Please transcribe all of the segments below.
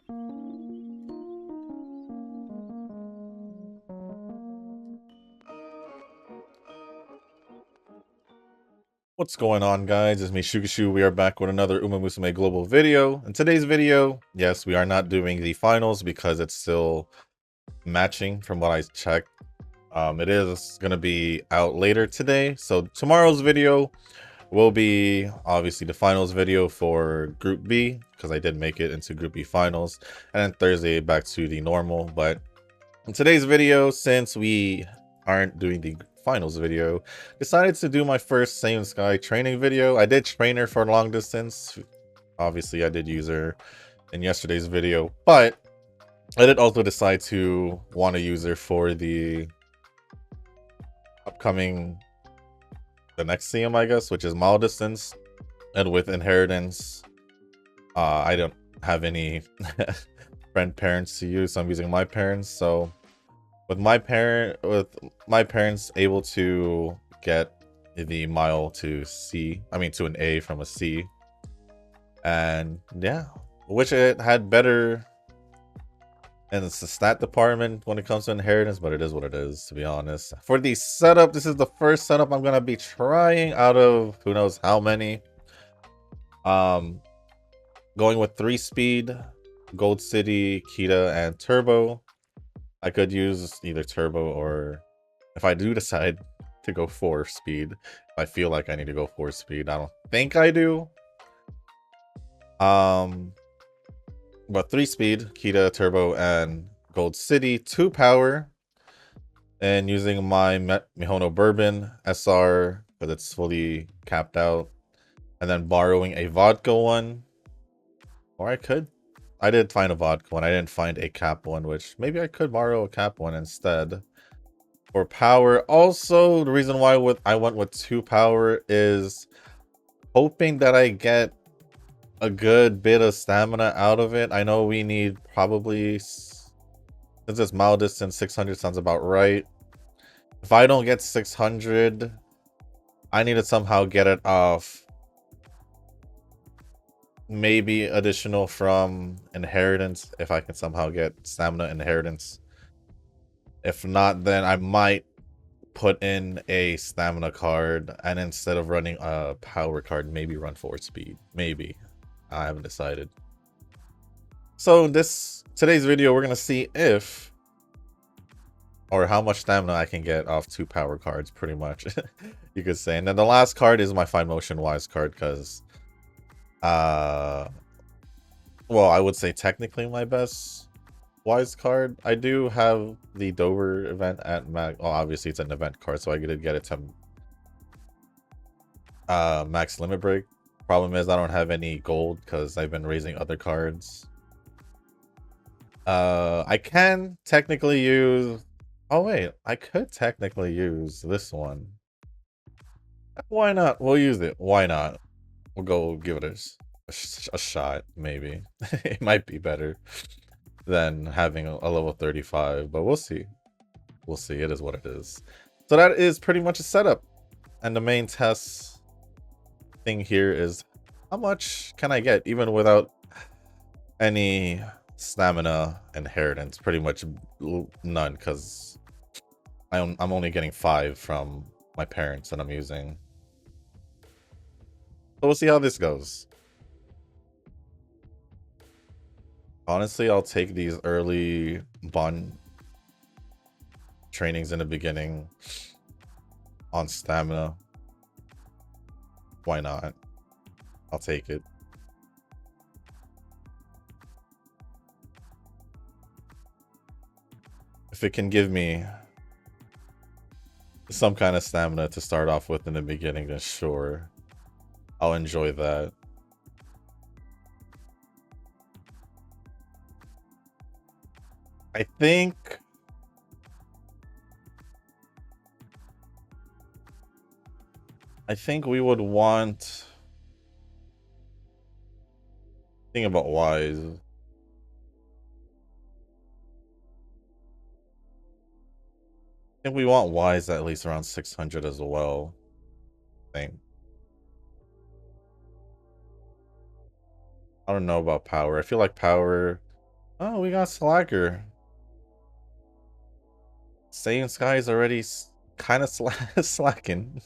What's going on, guys? It's me, Shukashu. We are back with another UmaMusume global video. In today's video, yes, we are not doing the finals because it's still matching from what I checked. It is going to be out later today. So tomorrow's video will be obviously the finals video for Group B because I did make it into Group B finals. And then Thursday back to the normal. But in today's video, since we aren't doing the finals video, decided to do my first Seiun Sky training video. I did train her for long distance. Obviously, I did use her in yesterday's video, but I did also decide to want to use her for the upcoming, the next CM, I guess, which is mild distance. And with inheritance, I don't have any friend parents to use, so I'm using my parents. So with my parents able to get the mile to C, I mean to an A from a C, and yeah, which it had better in the stat department when it comes to inheritance, but it is what it is, to be honest. For the setup, this is the first setup I'm gonna be trying out of who knows how many. Going with 3-speed, Gold City, Kita, and Turbo. I could use either Turbo, or if I do decide to go 4-speed, if I feel like I need to go 4-speed. I don't think I do. But 3-speed, Kita, Turbo, and Gold City, 2 power, and using my Mihono Bourbon SR because it's fully capped out, and then borrowing a vodka one, or I did find a vodka one. I didn't find a cap one, which maybe I could borrow a cap one instead. For power, also the reason why I went with 2 power is hoping that I get a good bit of stamina out of it. I know we need probably, since it's mild distance, 600 sounds about right. If I don't get 600, I need to somehow get it off. Maybe additional from inheritance if I can somehow get stamina inheritance. If not, then I might put in a stamina card, and instead of running a power card, maybe run 4-speed. Maybe. I haven't decided. So today's video, we're gonna see if or how much stamina I can get off 2 power cards, pretty much. You could say. And then the last card is my Fine Motion Wise card, because well, I would say technically my best Wise card. I do have the Dover event at Max. Well, obviously it's an event card, so I did get it to Max Limit Break. Problem is I don't have any gold because I've been raising other cards. I can technically use... Oh wait, I could technically use this one. Why not? We'll use it. Why not? We'll go give it a shot, maybe. It might be better than having a level 35, but we'll see. We'll see. It is what it is. So that is pretty much a setup. And the main test thing here is how much can I get even without any stamina inheritance? Pretty much none, because I'm only getting 5 from my parents that I'm using. So we'll see how this goes. Honestly, I'll take these early bond trainings in the beginning on stamina. Why not? I'll take it. If it can give me some kind of stamina to start off with in the beginning, then sure, I'll enjoy that. I think we would want... Think about Wise. I think we want Wise at least around 600 as well. I think. I don't know about power. I feel like power Oh, we got Slacker. Seiun Sky is already kind of slacking,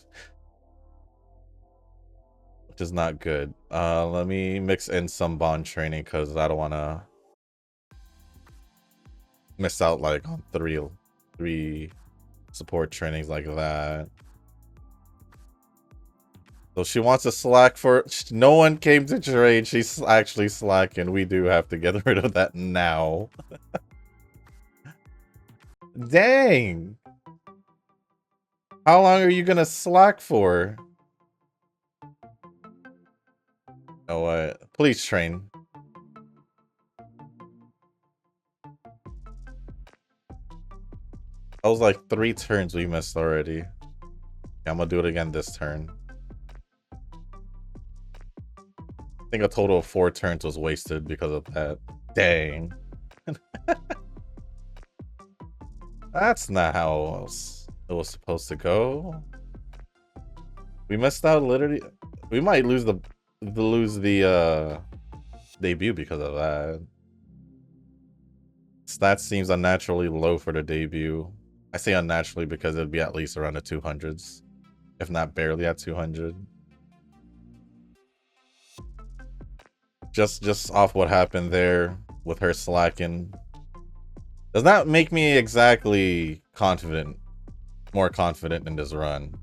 which is not good. Let me mix in some bond training because I don't want to miss out like on three support trainings like that. So she wants to slack for. No one came to trade. She's actually slacking. We do have to get rid of that now. Dang. How long are you gonna slack for? Oh, what? Please train. That was like 3 turns we missed already. Yeah, I'm gonna do it again this turn. I think a total of 4 turns was wasted because of that. Dang. That's not how it was supposed to go. We missed out literally. We might lose the debut because of that. Stats seems unnaturally low for the debut. I say unnaturally because it'd be at least around the 200s, if not barely at 200. Just off what happened there with her slacking. Does not make me exactly more confident in this run.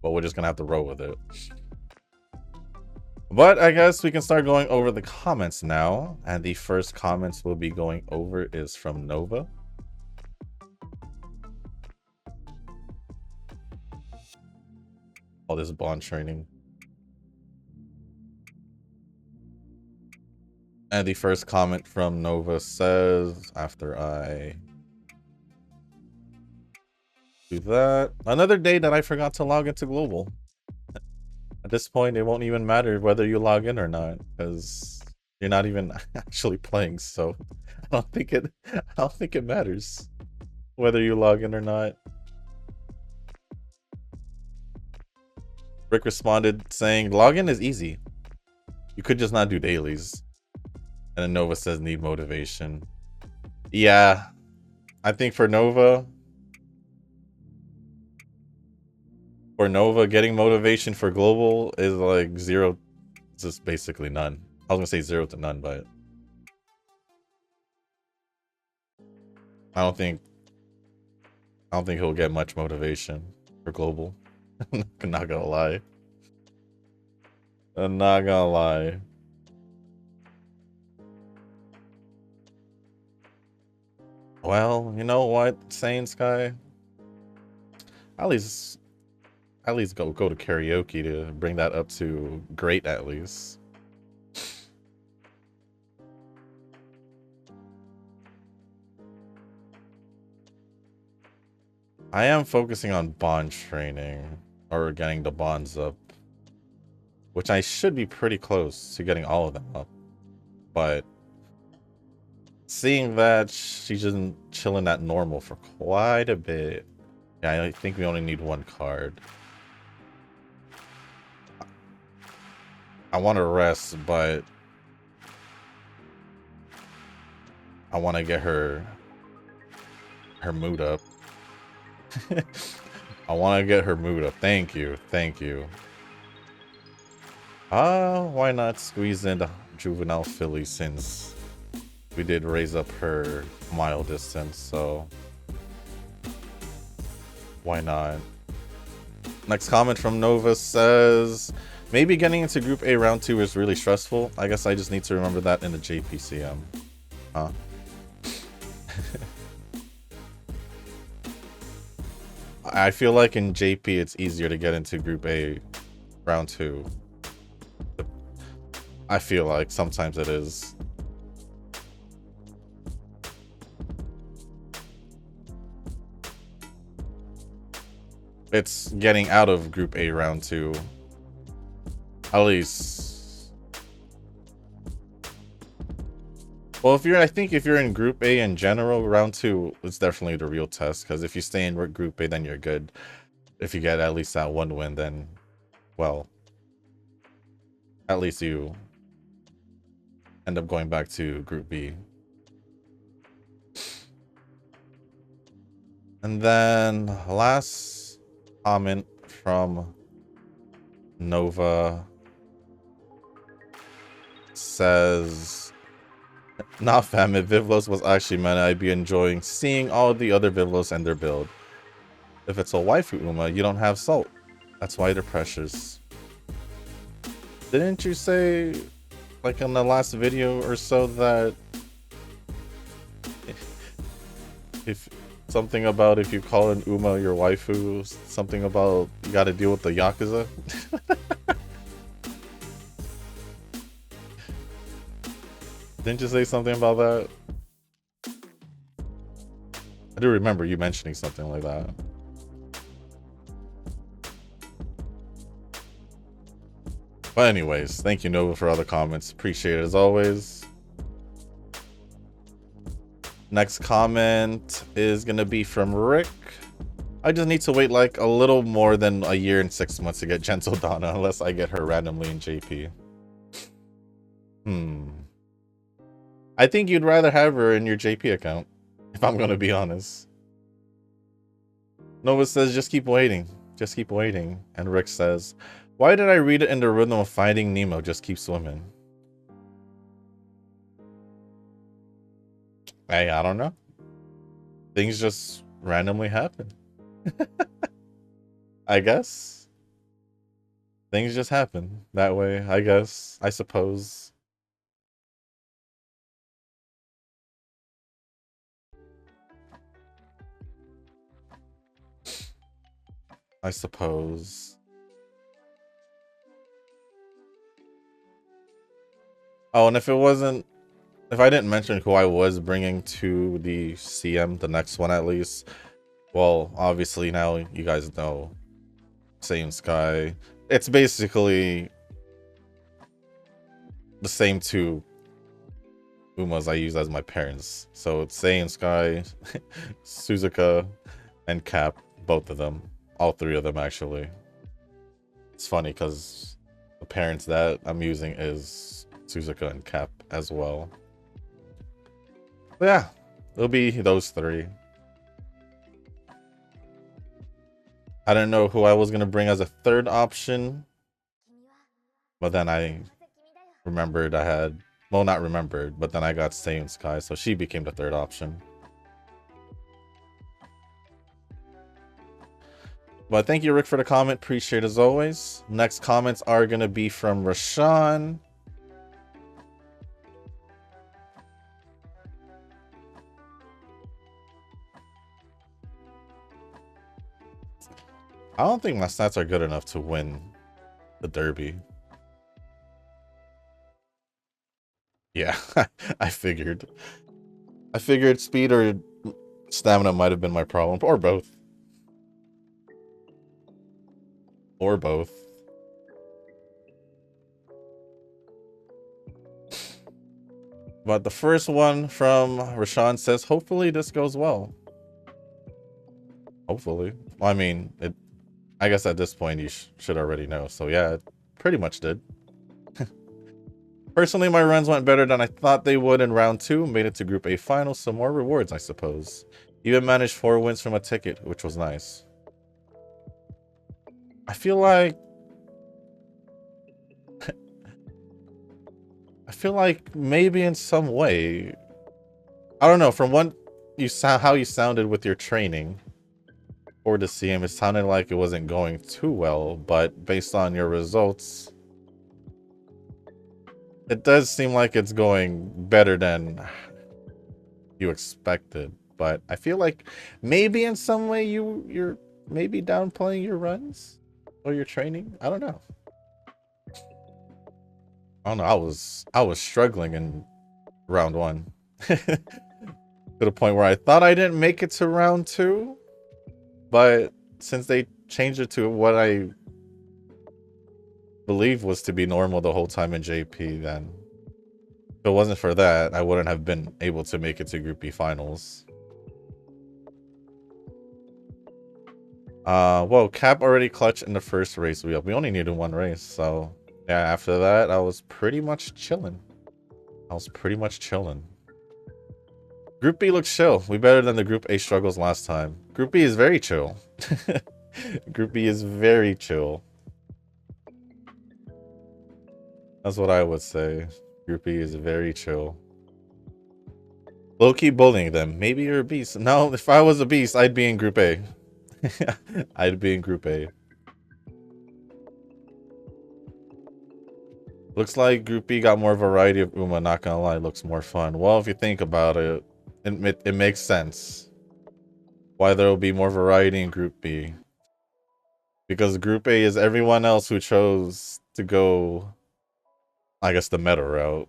But we're just gonna have to roll with it. But I guess we can start going over the comments now. And the first comments we'll be going over is from Nova. All this bond training. And the first comment from Nova says, after I do that, another day that I forgot to log into Global. At this point, it won't even matter whether you log in or not, because you're not even actually playing. So I don't think it matters whether you log in or not. Rick responded saying, login is easy. You could just not do dailies. And then Nova says need motivation. Yeah, I think for Nova, getting motivation for global is like 0, just basically none. I was gonna say 0 to none, but I don't think he'll get much motivation for global. I'm not gonna lie. I'm not gonna lie. Well, you know what, Seiun Sky? At least go to karaoke to bring that up to great at least. I am focusing on bond training or getting the bonds up, which I should be pretty close to getting all of them up. But seeing that she's just chilling at normal for quite a bit. Yeah, I think we only need 1 card. I want to rest, but I want to get her mood up. I want to get her mood up. Thank you. Why not squeeze in the juvenile filly since we did raise up her mile distance, so why not? Next comment from Nova says, maybe getting into Group A Round 2 is really stressful. I guess I just need to remember that in the JPCM. Huh? I feel like in JP it's easier to get into Group A Round 2. I feel like sometimes it is. It's getting out of Group A Round 2. At least. Well, I think if you're in Group A in general, Round 2 is definitely the real test. Because if you stay in Group A, then you're good. If you get at least that 1 win, then, well, at least you end up going back to Group B. And then last comment from Nova says, "Nah fam, if Vivlos was actually meant, I'd be enjoying seeing all the other Vivlos and their build. If it's a waifu Uma, you don't have salt. That's why they're precious." Didn't you say, like in the last video or so, that if something about if you call an Uma your waifu, something about you gotta deal with the Yakuza? Didn't you say something about that? I do remember you mentioning something like that. But anyways, thank you, Nova, for all the comments. Appreciate it as always. Next comment is going to be from Rick. "I just need to wait like a little more than a year and 6 months to get Gentle Donna, unless I get her randomly in JP." I think you'd rather have her in your JP account, if I'm going to be honest. Nova says, "Just keep waiting. Just keep waiting." And Rick says, "Why did I read it in the rhythm of Finding Nemo? Just keep swimming." Hey, I don't know. Things just randomly happen. I guess. Things just happen that way, I guess. I suppose. I suppose. Oh, and if I didn't mention who I was bringing to the CM, the next one at least, well, obviously now you guys know Seiun Sky. It's basically the same two Umas I use as my parents. So it's Seiun Sky, Suzuka, and Cap, both of them. All three of them, actually. It's funny because the parents that I'm using is Suzuka and Cap as well. But yeah, it'll be those three. I didn't know who I was going to bring as a third option, but then I remembered I had, well, not remembered, but then I got Seiun Sky, so she became the third option. But thank you, Rick, for the comment. Appreciate it as always. Next comments are going to be from Rashawn. I don't think my stats are good enough to win the Derby. Yeah, I figured. I figured speed or stamina might have been my problem, or both. Or both. But the first one from Rashawn says, "Hopefully this goes well." Hopefully. Well, I mean, I guess at this point you should already know. So yeah, it pretty much did. Personally, my runs went better than I thought they would in round 2. Made it to Group A finals, so more rewards, I suppose. Even managed 4 wins from a ticket, which was nice. I feel like maybe in some way, I don't know, from what how you sounded with your training for the CM, it sounded like it wasn't going too well, but based on your results, it does seem like it's going better than you expected. But I feel like maybe in some way you're maybe downplaying your runs or your training. I don't know. I don't know. I was struggling in round 1 to the point where I thought I didn't make it to round 2, but since they changed it to what I believe was to be normal the whole time in JP, then if it wasn't for that, I wouldn't have been able to make it to Group B finals. Well, Cap already clutched in the first race. We only needed 1 race, so yeah, after that I was pretty much chilling. I was pretty much chilling. Group B looks chill. We better than the Group A struggles last time. Group B is very chill. Group B is very chill. That's what I would say. Group B is very chill. Low-key bullying them. Maybe you're a beast. No, if I was a beast, I'd be in Group A. I'd be in Group A. Looks like Group B got more variety of Uma, not gonna lie, looks more fun. Well, if you think about it, it makes sense why there will be more variety in Group B. Because Group A is everyone else who chose to go, I guess, the meta route.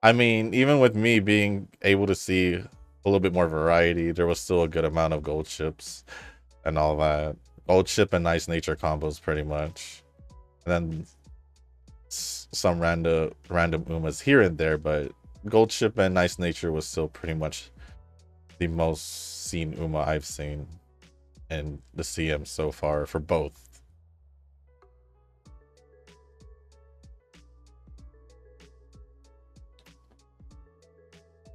I mean, even with me being able to see a little bit more variety, there was still a good amount of gold ships and all that. Gold ship and nice nature combos, pretty much. And then some random Umas here and there, but gold ship and nice nature was still pretty much the most seen Uma I've seen in the CM so far for both.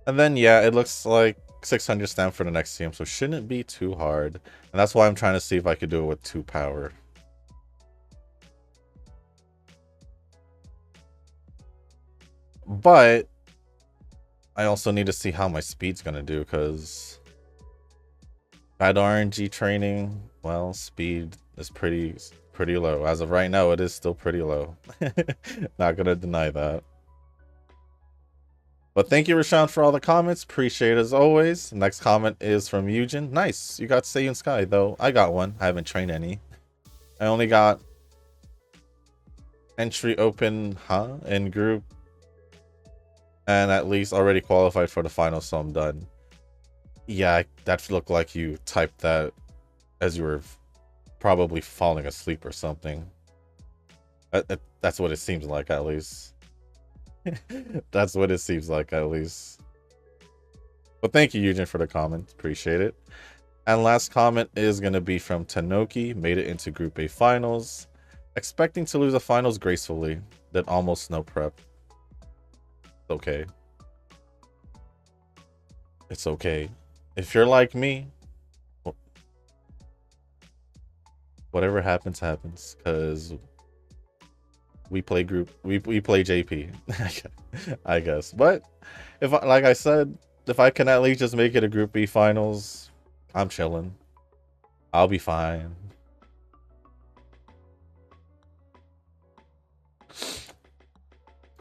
And then, yeah, it looks like 600 stamp for the next CM, so shouldn't be too hard. And that's why I'm trying to see if I could do it with 2 power. But I also need to see how my speed's gonna do, because bad RNG training, well, speed is pretty low. As of right now, it is still pretty low. Not gonna deny that. But thank you, Rashawn, for all the comments. Appreciate it as always. Next comment is from Eugen. Nice. You got Seiun Sky, though. I got one. I haven't trained any. I only got entry open, in group. And at least already qualified for the final, so I'm done. Yeah, that looked like you typed that as you were probably falling asleep or something. That's what it seems like, at least. That's what it seems like, at least. But thank you, Eugen, for the comment. Appreciate it. And last comment is going to be from Tanoki. Made it into Group A finals. Expecting to lose the finals gracefully. Did almost no prep. It's okay. It's okay. If you're like me, whatever happens, happens. Because we play we play JP, I guess. But if like I said, if I can at least just make it a Group B finals, I'm chilling. I'll be fine.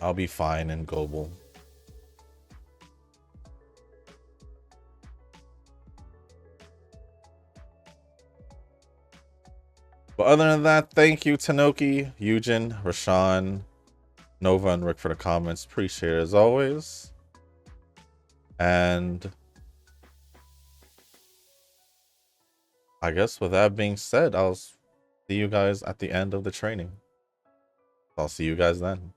I'll be fine in global. But other than that, thank you, Tanoki, Eugen, Rashawn, Nova, and Rick for the comments. Appreciate it as always. And I guess with that being said, I'll see you guys at the end of the training. I'll see you guys then.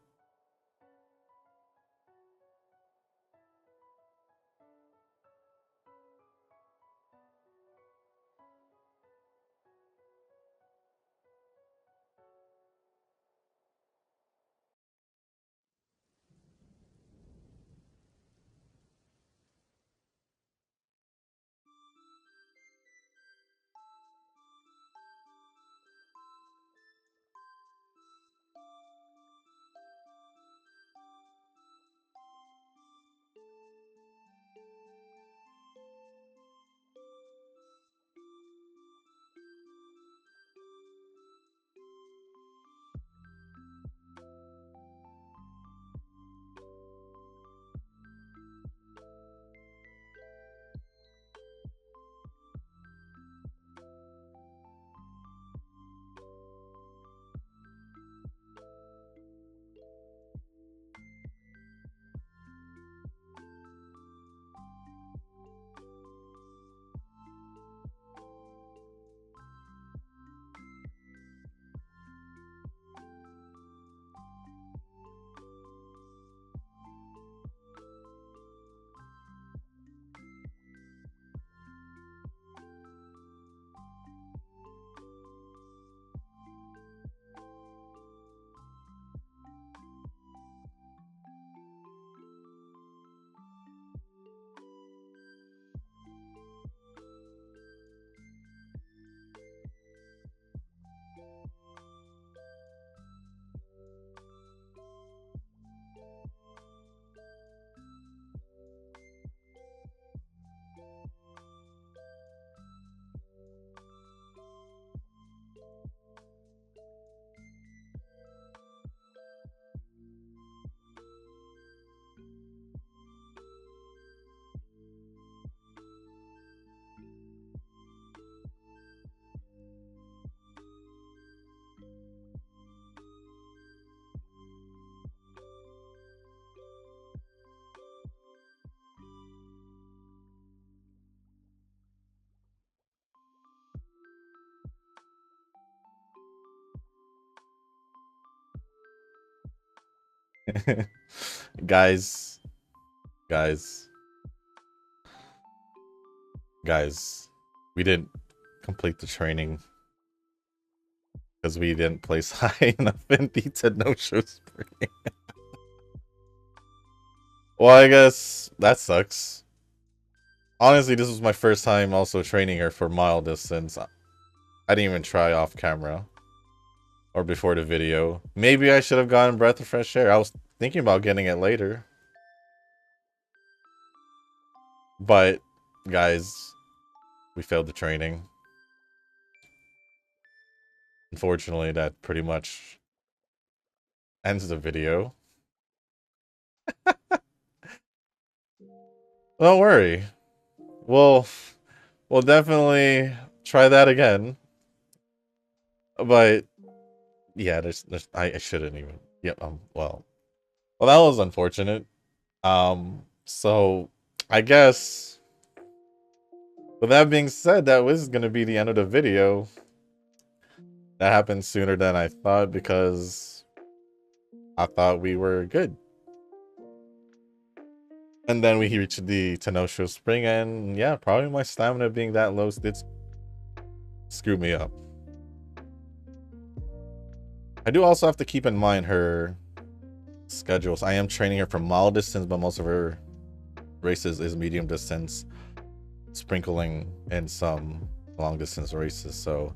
Guys, guys, guys, we didn't complete the training because we didn't place high enough in the no-show spring. Well, I guess that sucks. Honestly, this was my first time also training her for mile distance. I didn't even try off camera or before the video. Maybe I should have gotten Breath of Fresh Air. I was thinking about getting it later. But, guys, we failed the training. Unfortunately, that pretty much ends the video. Don't worry. We'll definitely try that again. But yeah, I shouldn't even. Yeah, well, that was unfortunate. So I guess with that being said, that was gonna be the end of the video. That happened sooner than I thought because I thought we were good. And then we reached the Tenosho Spring, and yeah, probably my stamina being that low did screw me up. I do also have to keep in mind her schedules. I am training her for mile distance, but most of her races is medium distance, sprinkling in some long distance races. So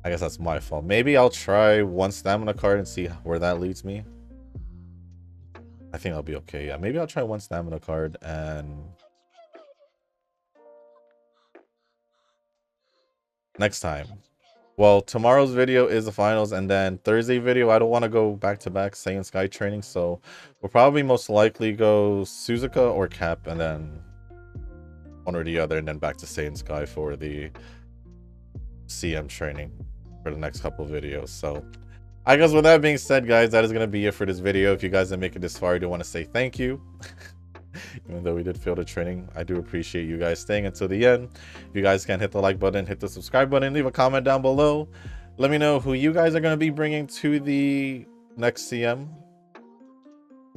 I guess that's my fault. Maybe I'll try one stamina card and see where that leads me. I think I'll be okay. Yeah, maybe I'll try one stamina card and next time. Well, tomorrow's video is the finals, and then Thursday video, I don't want to go back-to-back Seiun Sky training, so we'll probably most likely go Suzuka or Cap, and then one or the other, and then back to Seiun Sky for the CM training for the next couple videos. So I guess with that being said, guys, that is going to be it for this video. If you guys didn't make it this far, I do want to say thank you. Even though we did fail the training, I do appreciate you guys staying until the end. If you guys can hit the like button, hit the subscribe button, leave a comment down below. Let me know who you guys are going to be bringing to the next CM,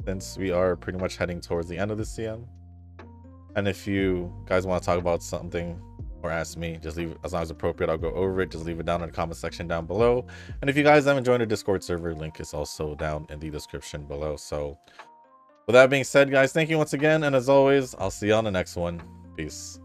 since we are pretty much heading towards the end of the CM. And if you guys want to talk about something or ask me, just leave, as long as appropriate, I'll go over it. Just leave it down in the comment section down below. And if you guys haven't joined the Discord server, link is also down in the description below. So with that being said, guys, thank you once again, and as always, I'll see you on the next one. Peace.